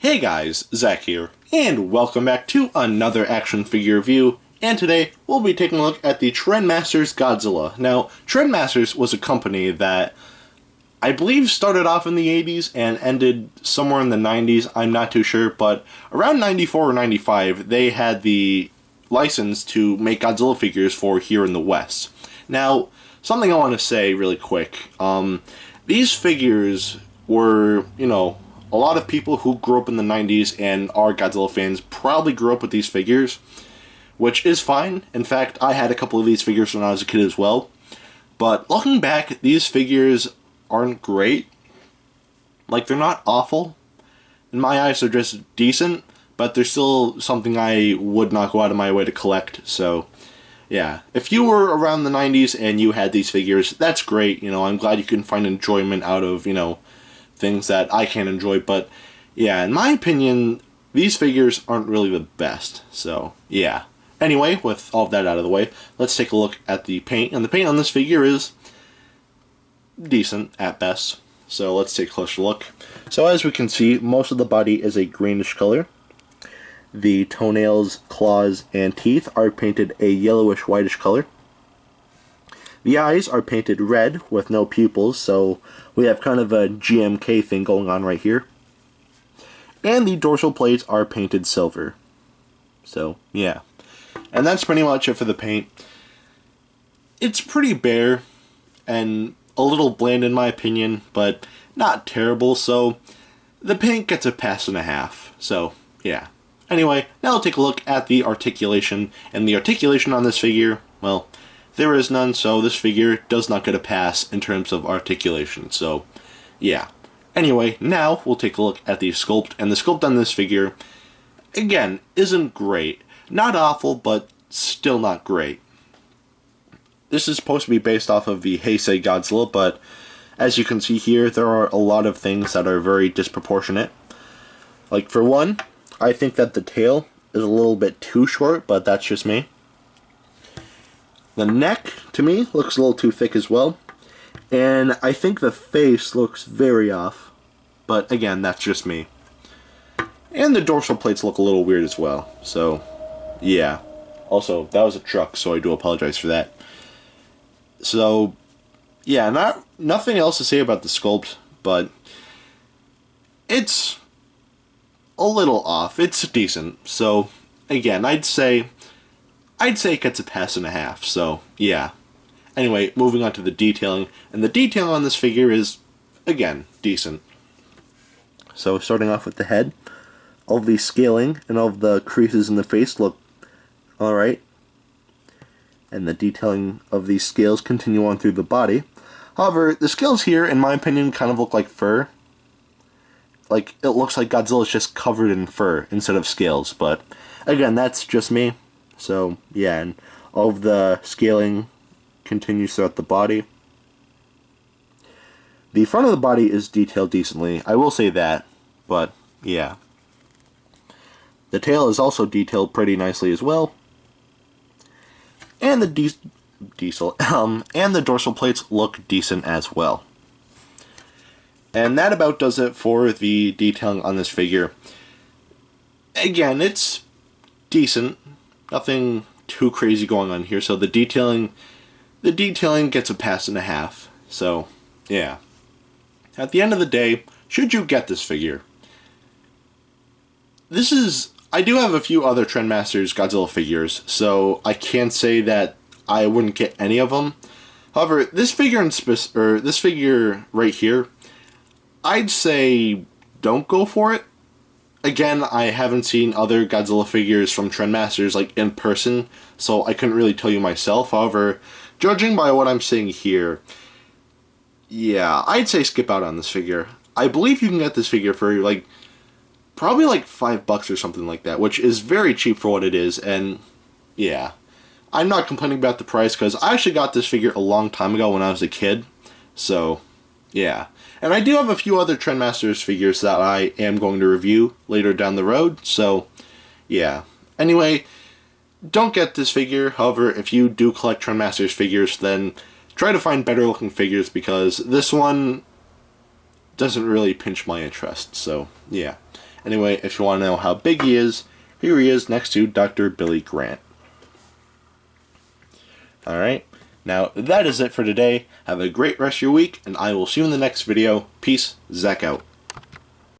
Hey guys, Zach here, and welcome back to another action figure review, and today we'll be taking a look at the Trendmasters Godzilla. Now, Trendmasters was a company that I believe started off in the 80s and ended somewhere in the 90s, I'm not too sure, but around 94 or 95 they had the license to make Godzilla figures for here in the West. Now, something I want to say really quick, these figures were, a lot of people who grew up in the 90s and are Godzilla fans probably grew up with these figures, which is fine. In fact, I had a couple of these figures when I was a kid as well. But looking back, these figures aren't great. Like, they're not awful. In my eyes, they're just decent, but they're still something I would not go out of my way to collect, so yeah. If you were around the 90s and you had these figures, that's great. I'm glad you can find enjoyment out of, things that I can't enjoy, but yeah, in my opinion, these figures aren't really the best, so yeah. Anyway, with all of that out of the way, let's take a look at the paint, and the paint on this figure is decent at best, so let's take a closer look. So as we can see, most of the body is a greenish color. The toenails, claws, and teeth are painted a yellowish whitish color. The eyes are painted red with no pupils, so we have kind of a GMK thing going on right here. And the dorsal plates are painted silver. So, yeah. And that's pretty much it for the paint. It's pretty bare and a little bland in my opinion, but not terrible, so the paint gets a pass and a half. So, yeah. Anyway, now we'll take a look at the articulation, and the articulation on this figure, well, there is none, so this figure does not get a pass in terms of articulation, so yeah. Anyway, now we'll take a look at the sculpt, and the sculpt on this figure, again, isn't great. Not awful, but still not great. This is supposed to be based off of the Heisei Godzilla, but as you can see here, there are a lot of things that are very disproportionate. Like, for one, I think that the tail is a little bit too short, but that's just me. The neck, to me, looks a little too thick as well. And I think the face looks very off. But again, that's just me. And the dorsal plates look a little weird as well. So, yeah. Also, that was a truck, so I do apologize for that. So, yeah, nothing else to say about the sculpt, but it's a little off. It's decent. So, again, I'd say it gets a pass and a half, so yeah. Anyway, moving on to the detailing, and the detailing on this figure is, again, decent. So starting off with the head, all of the scaling and all of the creases in the face look alright. And the detailing of these scales continue on through the body. However, the scales here, in my opinion, kind of look like fur. Like, it looks like Godzilla's just covered in fur instead of scales, but again, that's just me. So, yeah, and all of the scaling continues throughout the body. The front of the body is detailed decently, I will say that, but, yeah. The tail is also detailed pretty nicely as well. And the and the dorsal plates look decent as well. And that about does it for the detailing on this figure. Again, it's decent. Nothing too crazy going on here, so the detailing gets a pass and a half. So, yeah. At the end of the day, should you get this figure? I do have a few other Trendmasters Godzilla figures, so I can't say that I wouldn't get any of them. However, this figure this figure right here, I'd say don't go for it. Again, I haven't seen other Godzilla figures from Trendmasters, like, in person, so I couldn't really tell you myself. However, judging by what I'm seeing here, yeah, I'd say skip out on this figure. I believe you can get this figure for, probably $5 or something like that, which is very cheap for what it is, and yeah. I'm not complaining about the price, because I actually got this figure a long time ago when I was a kid, so yeah. And I do have a few other Trendmasters figures that I am going to review later down the road, so yeah. Anyway, don't get this figure. However, if you do collect Trendmasters figures, then try to find better looking figures, because this one doesn't really pinch my interest, so yeah. Anyway, if you want to know how big he is, here he is next to Dr. Billy Grant. Alright, now that is it for today. Have a great rest of your week, and I will see you in the next video. Peace, Zach out.